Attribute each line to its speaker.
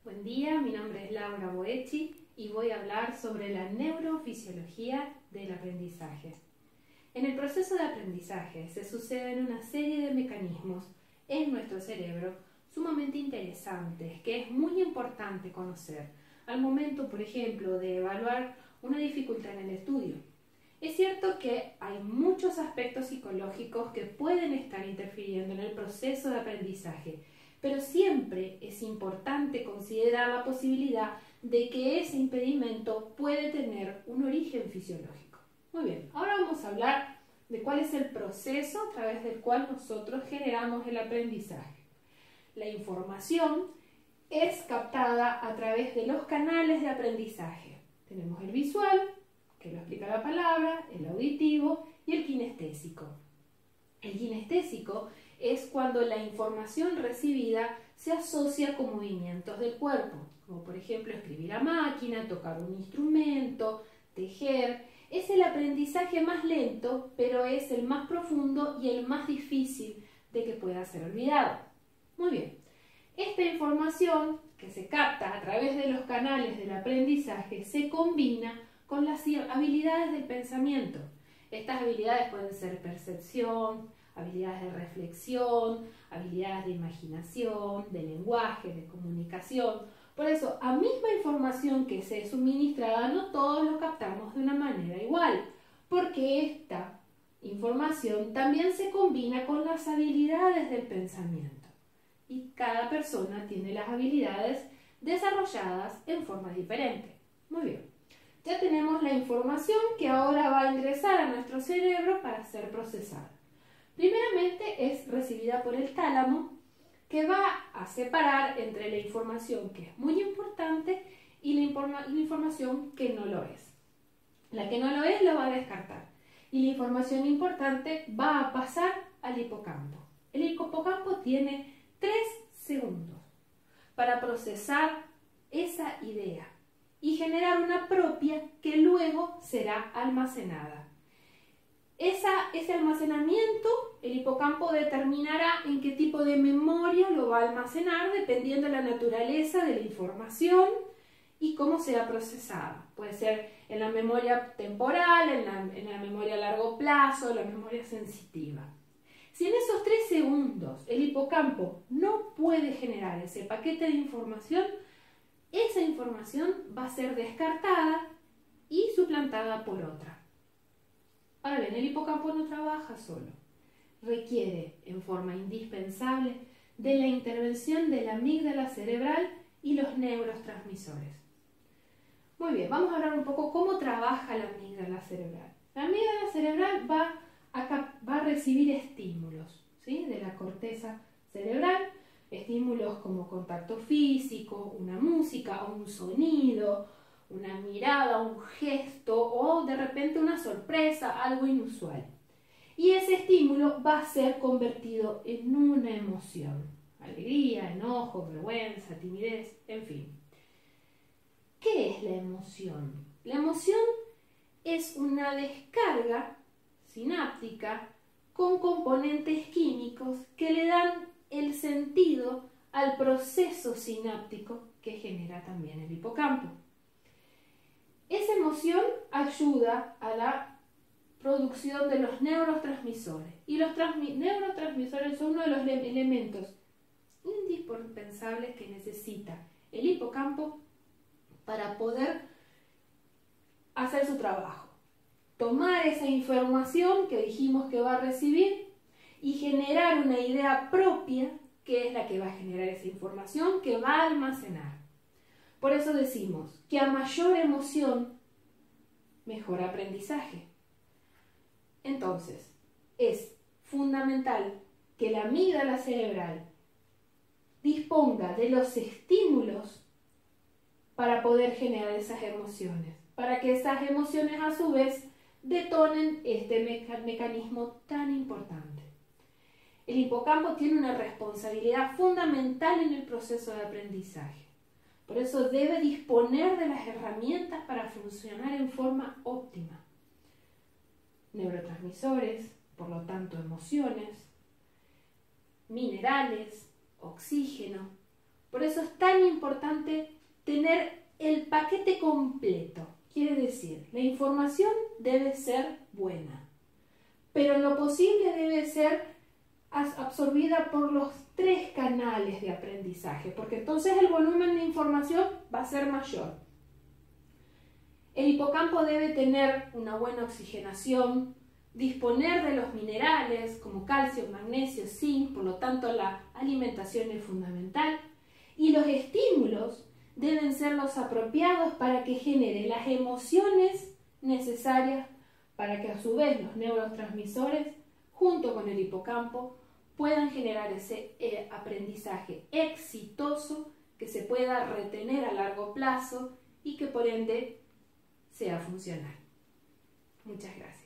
Speaker 1: Buen día, mi nombre es Laura Boechi y voy a hablar sobre la neurofisiología del aprendizaje. En el proceso de aprendizaje se suceden una serie de mecanismos en nuestro cerebro sumamente interesantes que es muy importante conocer al momento, por ejemplo, de evaluar una dificultad en el estudio. Es cierto que hay muchos aspectos psicológicos que pueden estar interfiriendo en el proceso de aprendizaje, pero siempre es importante considerar la posibilidad de que ese impedimento puede tener un origen fisiológico. Muy bien, ahora vamos a hablar de cuál es el proceso a través del cual nosotros generamos el aprendizaje. La información es captada a través de los canales de aprendizaje. Tenemos el visual, que lo explica la palabra, el auditivo y el kinestésico. El kinestésico es cuando la información recibida se asocia con movimientos del cuerpo, como por ejemplo escribir a máquina, tocar un instrumento, tejer. Es el aprendizaje más lento, pero es el más profundo y el más difícil de que pueda ser olvidado. Muy bien, esta información que se capta a través de los canales del aprendizaje se combina con las habilidades del pensamiento. Estas habilidades pueden ser percepción, habilidades de reflexión, habilidades de imaginación, de lenguaje, de comunicación. Por eso, a misma información que se es suministrada, no todos lo captamos de una manera igual, porque esta información también se combina con las habilidades del pensamiento. Y cada persona tiene las habilidades desarrolladas en forma diferente. Muy bien. Ya tenemos la información que ahora va a ingresar a nuestro cerebro para ser procesada. Primeramente es recibida por el tálamo, que va a separar entre la información que es muy importante y la información que no lo es. La que no lo es la va a descartar y la información importante va a pasar al hipocampo. El hipocampo tiene 3 segundos para procesar esa idea y generar una propia que luego será almacenada. Ese almacenamiento, el hipocampo determinará en qué tipo de memoria lo va a almacenar dependiendo de la naturaleza de la información y cómo sea procesada. Puede ser en la memoria temporal, en la memoria a largo plazo, en la memoria sensitiva. Si en esos 3 segundos el hipocampo no puede generar ese paquete de información, esa información va a ser descartada y suplantada por otra. Ahora bien, el hipocampo no trabaja solo. Requiere en forma indispensable de la intervención de la amígdala cerebral y los neurotransmisores. Muy bien, vamos a hablar un poco cómo trabaja la amígdala cerebral. La amígdala cerebral va a recibir estímulos, ¿sí?, de la corteza cerebral, estímulos como contacto físico, una música o un sonido, una mirada, un gesto o de repente una sorpresa, algo inusual. Y ese estímulo va a ser convertido en una emoción. Alegría, enojo, vergüenza, timidez, en fin. ¿Qué es la emoción? La emoción es una descarga sináptica con componentes químicos que le dan el sentido al proceso sináptico que genera también el hipocampo. Esa emoción ayuda a la producción de los neurotransmisores y los neurotransmisores son uno de los elementos indispensables que necesita el hipocampo para poder hacer su trabajo. Tomar esa información que dijimos que va a recibir y generar una idea propia que es la que va a generar esa información que va a almacenar. Por eso decimos que a mayor emoción, mejor aprendizaje. Entonces, es fundamental que la amígdala cerebral disponga de los estímulos para poder generar esas emociones, para que esas emociones a su vez detonen este mecanismo tan importante. El hipocampo tiene una responsabilidad fundamental en el proceso de aprendizaje. Por eso debe disponer de las herramientas para funcionar en forma óptima. Neurotransmisores, por lo tanto emociones, minerales, oxígeno, Por eso es tan importante tener el paquete completo. Quiere decir, la información debe ser buena, pero en lo posible debe ser absorbida por los 3 canales de aprendizaje, porque entonces el volumen de información va a ser mayor. El hipocampo debe tener una buena oxigenación, disponer de los minerales como calcio, magnesio, zinc, por lo tanto la alimentación es fundamental, y los estímulos deben ser los apropiados para que genere las emociones necesarias para que a su vez los neurotransmisores, junto con el hipocampo, puedan generar ese aprendizaje exitoso que se pueda retener a largo plazo y que por ende sea funcional. Muchas gracias.